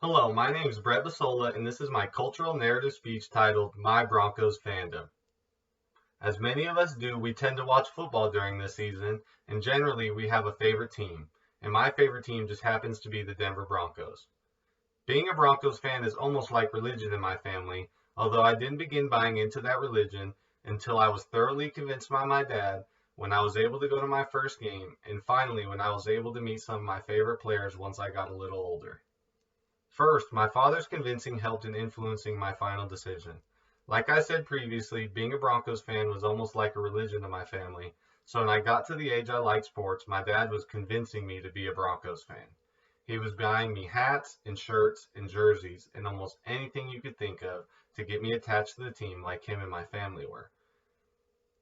Hello, my name is Brett Bausola, and this is my cultural narrative speech titled My Broncos Fandom. As many of us do, we tend to watch football during this season, and generally we have a favorite team, and my favorite team just happens to be the Denver Broncos. Being a Broncos fan is almost like religion in my family, although I didn't begin buying into that religion until I was thoroughly convinced by my dad, when I was able to go to my first game, and finally when I was able to meet some of my favorite players once I got a little older. First, my father's convincing helped in influencing my final decision. Like I said previously, being a Broncos fan was almost like a religion to my family. So when I got to the age I liked sports, my dad was convincing me to be a Broncos fan. He was buying me hats and shirts and jerseys and almost anything you could think of to get me attached to the team like him and my family were.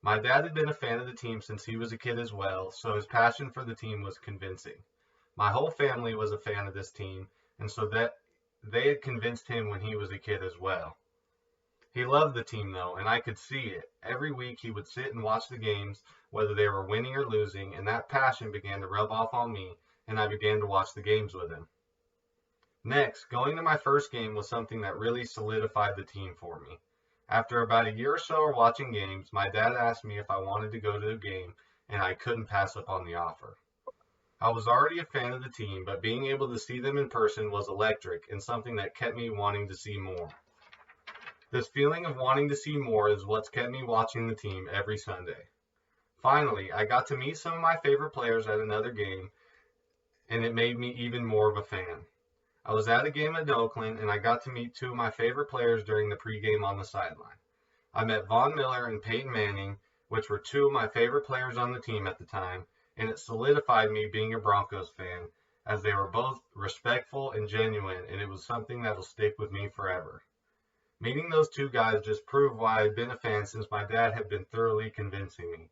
My dad had been a fan of the team since he was a kid as well, so his passion for the team was convincing. My whole family was a fan of this team, and so that they had convinced him when he was a kid as well. He loved the team though, and I could see it. Every week he would sit and watch the games, whether they were winning or losing, and that passion began to rub off on me, and I began to watch the games with him. Next, going to my first game was something that really solidified the team for me. After about a year or so of watching games, my dad asked me if I wanted to go to the game, and I couldn't pass up on the offer. I was already a fan of the team, but being able to see them in person was electric and something that kept me wanting to see more. This feeling of wanting to see more is what's kept me watching the team every Sunday. Finally, I got to meet some of my favorite players at another game, and it made me even more of a fan. I was at a game in Oakland, and I got to meet two of my favorite players during the pregame on the sideline. I met Von Miller and Peyton Manning, which were two of my favorite players on the team at the time, and it solidified me being a Broncos fan, as they were both respectful and genuine, and it was something that'll stick with me forever. Meeting those two guys just proved why I'd been a fan since my dad had been thoroughly convincing me.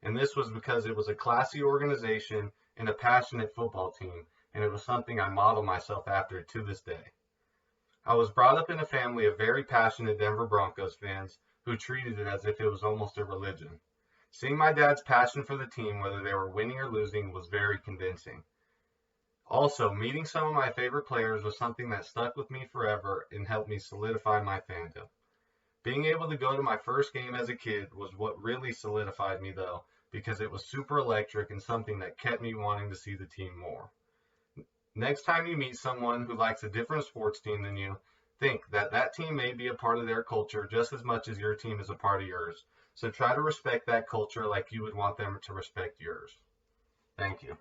And this was because it was a classy organization and a passionate football team, and it was something I model myself after to this day. I was brought up in a family of very passionate Denver Broncos fans who treated it as if it was almost a religion. Seeing my dad's passion for the team, whether they were winning or losing, was very convincing. Also, meeting some of my favorite players was something that stuck with me forever and helped me solidify my fandom. Being able to go to my first game as a kid was what really solidified me, though, because it was super electric and something that kept me wanting to see the team more. Next time you meet someone who likes a different sports team than you, think that that team may be a part of their culture just as much as your team is a part of yours. So try to respect that culture like you would want them to respect yours. Thank you.